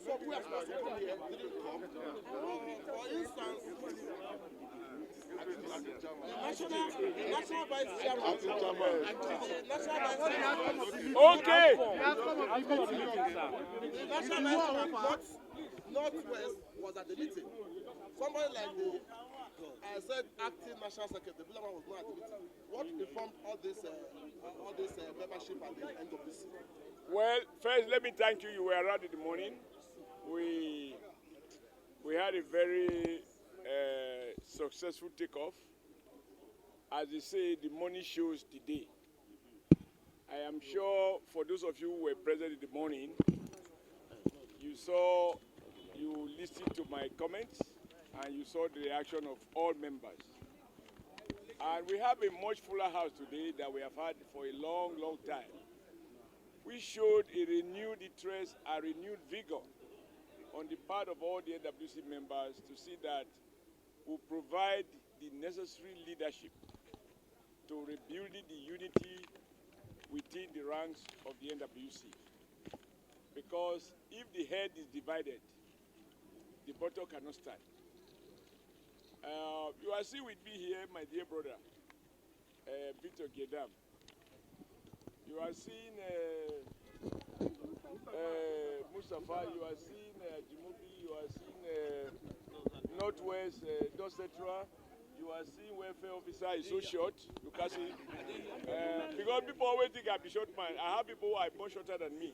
some who are supposed to come here didn't come. For instance, the national vice chairman. The national vice chairman. Okay. The national vice chairman, Northwest, was at the meeting. Somebody like I said, acting national secretary, Abdulkadir was not at the meeting. What informed all this membership at the end of this? Well, first, let me thank you. You were around in the morning. We had a very successful takeoff. As they say, the money shows the day. I am sure for those of you who were present in the morning, you listened to my comments and you saw the reaction of all members. And we have a much fuller house today than we have had for a long, long time. We showed a renewed interest, a renewed vigor on the part of all the NWC members to see that we provide the necessary leadership to rebuilding the unity within the ranks of the NWC. Because if the head is divided, the bottom cannot stand. You are still with me here, my dear brother, Victor Gedam. You are seeing Mustafa, you are seeing Jimubi, you are seeing Northwest, North Central, you are seeing welfare officer is so short, you can see. Because people always think I'm a short man. I have people who are much shorter than me.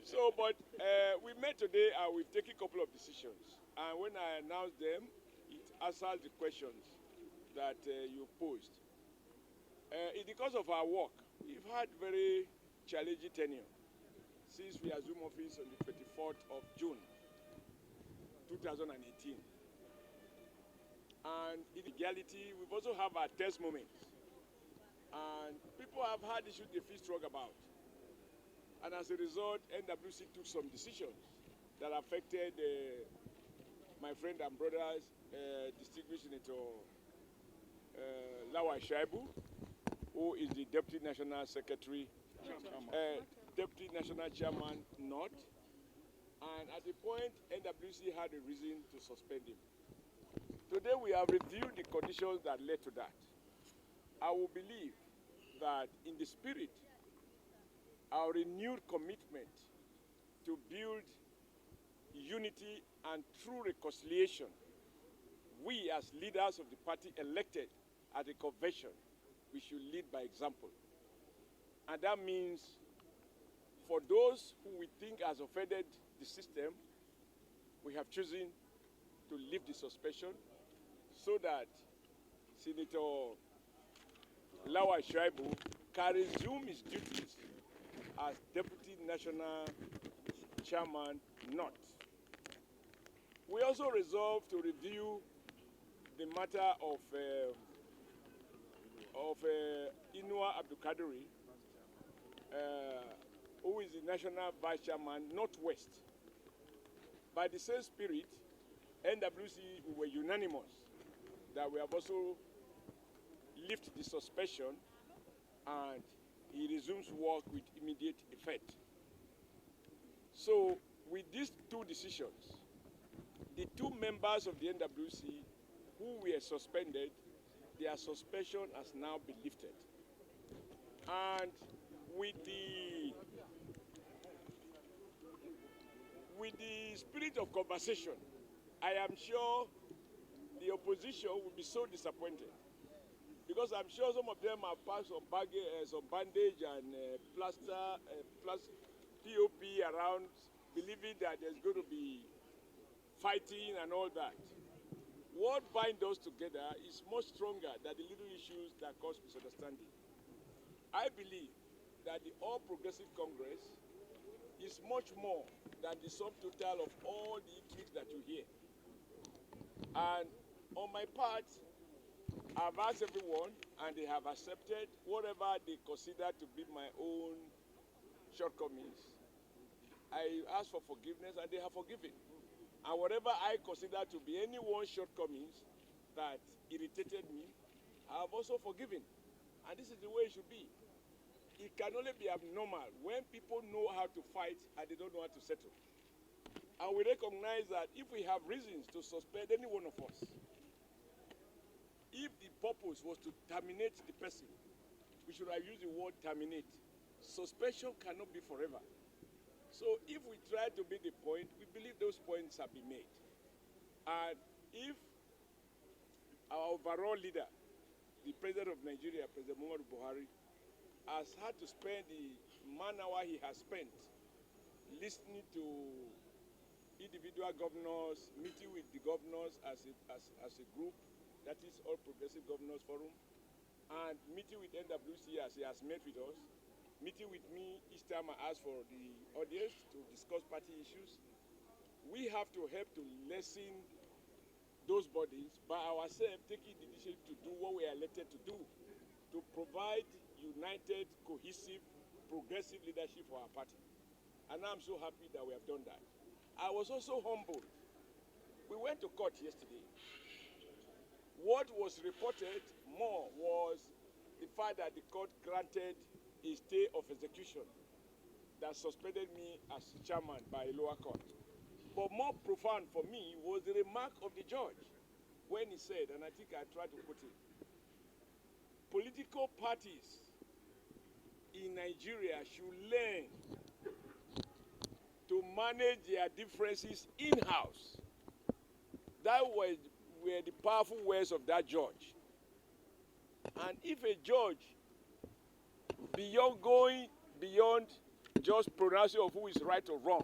So, but we met today and we've taken a couple of decisions. And when I announced them, it answers the questions that you posed. It's because of our work. We've had very challenging tenure since we assumed office on the 24th of June, 2018. And in reality, we've also had our test moments. And people have had issues they feel strong about. And as a result, NWC took some decisions that affected my friend and brothers, distinguished Senator Lawal, who is the Deputy National Secretary, Deputy National Chairman, North. And at the point, NWC had a reason to suspend him. Today, we have reviewed the conditions that led to that. I will believe that in the spirit, our renewed commitment to build unity and true reconciliation, we as leaders of the party elected at the convention, we should lead by example. And that means for those who we think has offended the system, we have chosen to lift the suspension so that Senator Lawal can resume his duties as Deputy National Chairman North. We also resolved to review the matter of Inua Abdulkadir, who is the National Vice Chairman Northwest. By the same spirit, NWC, we were unanimous that we have also lifted the suspension and he resumes work with immediate effect. So with these two decisions, the two members of the NWC who were suspended, their suspension has now been lifted. And with the spirit of conversation, I am sure the opposition will be so disappointed, because I'm sure some of them have passed some bandage and plaster, POP around, believing that there's going to be fighting and all that. What binds us together is much stronger than the little issues that cause misunderstanding. I believe that the All Progressive Congress is much more than the sum total of all the intrigues that you hear. And on my part, I've asked everyone, and they have accepted whatever they consider to be my own shortcomings. I asked for forgiveness, and they have forgiven. And whatever I consider to be anyone's shortcomings that irritated me, I have also forgiven. And this is the way it should be. It can only be abnormal when people know how to fight and they don't know how to settle. And we recognize that if we have reasons to suspend any one of us, if the purpose was to terminate the person, we should have used the word terminate. Suspension cannot be forever. So if we try to make a point, we believe those points have been made. And if our overall leader, the President of Nigeria, President Muhammadu Buhari, has had to spend the man-hour he has spent listening to individual governors, meeting with the governors as a group, that is All Progressive Governors Forum, and meeting with NWC as he has met with us, meeting with me each time I ask for the audience to discuss party issues. We have to help to lessen those bodies by ourselves taking the initiative to do what we are elected to do, to provide united, cohesive, progressive leadership for our party. And I'm so happy that we have done that. I was also humbled. We went to court yesterday. What was reported more was the fact that the court granted a stay of execution that suspended me as chairman by a lower court. But more profound for me was the remark of the judge when he said, and I think I tried to put it, political parties in Nigeria should learn to manage their differences in-house. That were the powerful words of that judge. And if a judge, going beyond just pronouncing of who is right or wrong,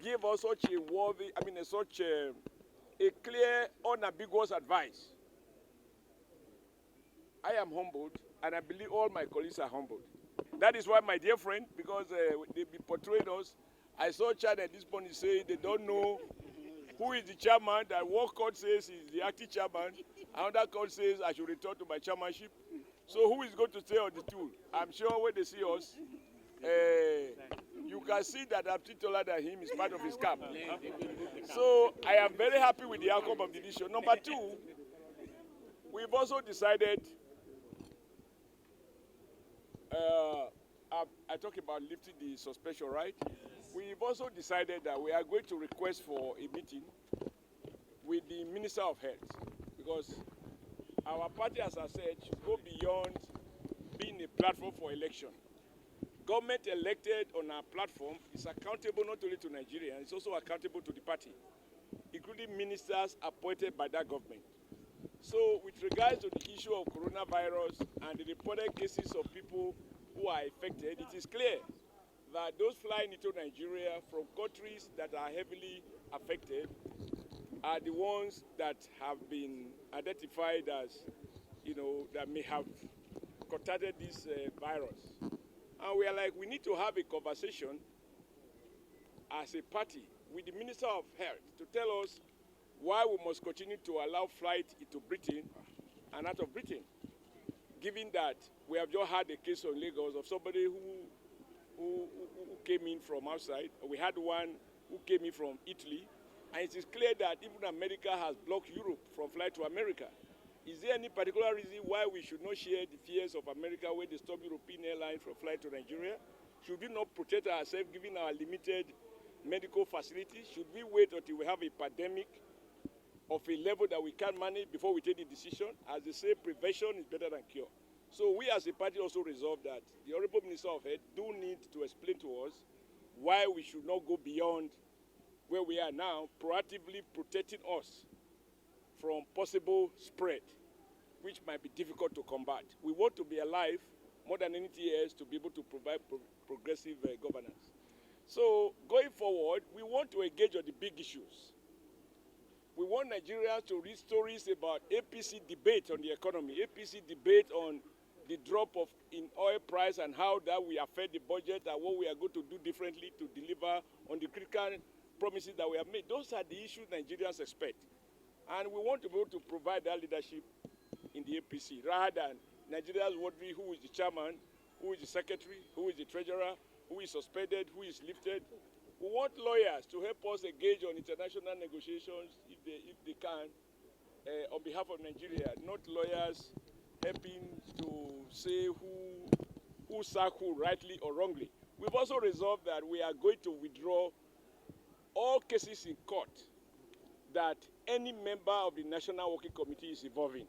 give us such a clear, unambiguous advice, I am humbled, and I believe all my colleagues are humbled. That is why, my dear friend, because they've been portraying us, I saw Chad at this point say they don't know who is the chairman, that one court says is the acting chairman, another court says I should return to my chairmanship. So who is going to stay on the stool? I'm sure when they see us, you can see that I'm still taller than him, is part of his camp. So I am very happy with the outcome of the decision. Number two, we've also decided, I talk about lifting the suspension, right? We've also decided that we are going to request for a meeting with the Minister of Health, because our party, as I said, should go beyond being a platform for election. Government elected on our platform is accountable not only to Nigeria, it's also accountable to the party, including ministers appointed by that government. So with regards to the issue of coronavirus and the reported cases of people who are affected, it is clear that those flying into Nigeria from countries that are heavily affected are the ones that have been identified as, that may have contracted this virus. And we are like, we need to have a conversation as a party with the Minister of Health to tell us why we must continue to allow flight into Britain and out of Britain, given that we have just had a case in Lagos of somebody who came in from outside. We had one who came in from Italy, and it is clear that even America has blocked Europe from flight to America. Is there any particular reason why we should not share the fears of America when they stop European airlines from flight to Nigeria? Should we not protect ourselves given our limited medical facilities? Should we wait until we have a pandemic of a level that we can manage before we take the decision? As they say, prevention is better than cure. So we as a party also resolved that the Honorable Minister of Health do need to explain to us why we should not go beyond where we are now, proactively protecting us from possible spread, which might be difficult to combat. We want to be alive more than anything else to be able to provide progressive governance. So going forward, we want to engage on the big issues. We want Nigerians to read stories about APC debate on the economy, APC debate on the drop in oil price and how that will affect the budget and what we are going to do differently to deliver on the critical promises that we have made. Those are the issues Nigerians expect. And we want to be able to provide that leadership in the APC, rather than Nigerians wondering who is the chairman, who is the secretary, who is the treasurer, who is suspended, who is lifted. We want lawyers to help us engage on international negotiations if they can, on behalf of Nigeria, not lawyers helping to say who sack who rightly or wrongly. We've also resolved that we are going to withdraw all cases in court that any member of the National Working Committee is involved in,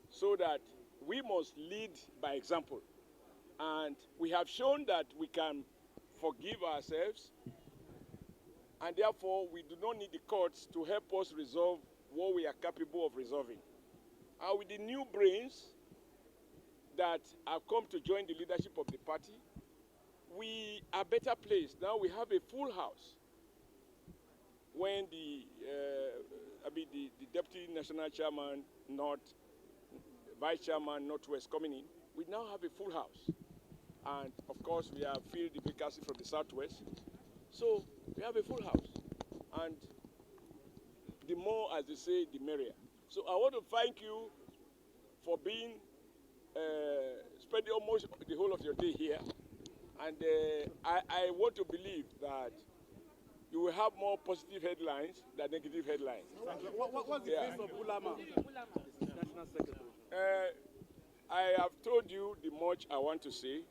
so that we must lead by example. And we have shown that we can forgive ourselves, and therefore we do not need the courts to help us resolve what we are capable of resolving. And with the new brains that have come to join the leadership of the party, we are better placed. Now we have a full house. When the Deputy National Chairman, Vice Chairman, Northwest coming in, we now have a full house. And of course, we have filled the vacancy from the Southwest. So we have a full house. And the more, as they say, the merrier. So I want to thank you for being, spending almost the whole of your day here. And I want to believe that you will have more positive headlines than negative headlines. What's the case of Bulama, National Secretary? I have told you the much I want to say.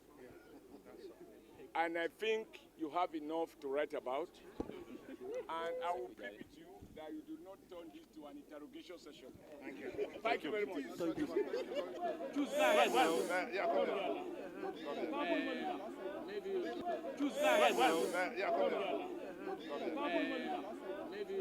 And I think you have enough to write about. And I will plead with you that you do not turn this to an interrogation session. Thank you. Thank you very much. Thank you. Choose guy head now. Yeah, come here. Choose guy head now. Yeah, come here. Maybe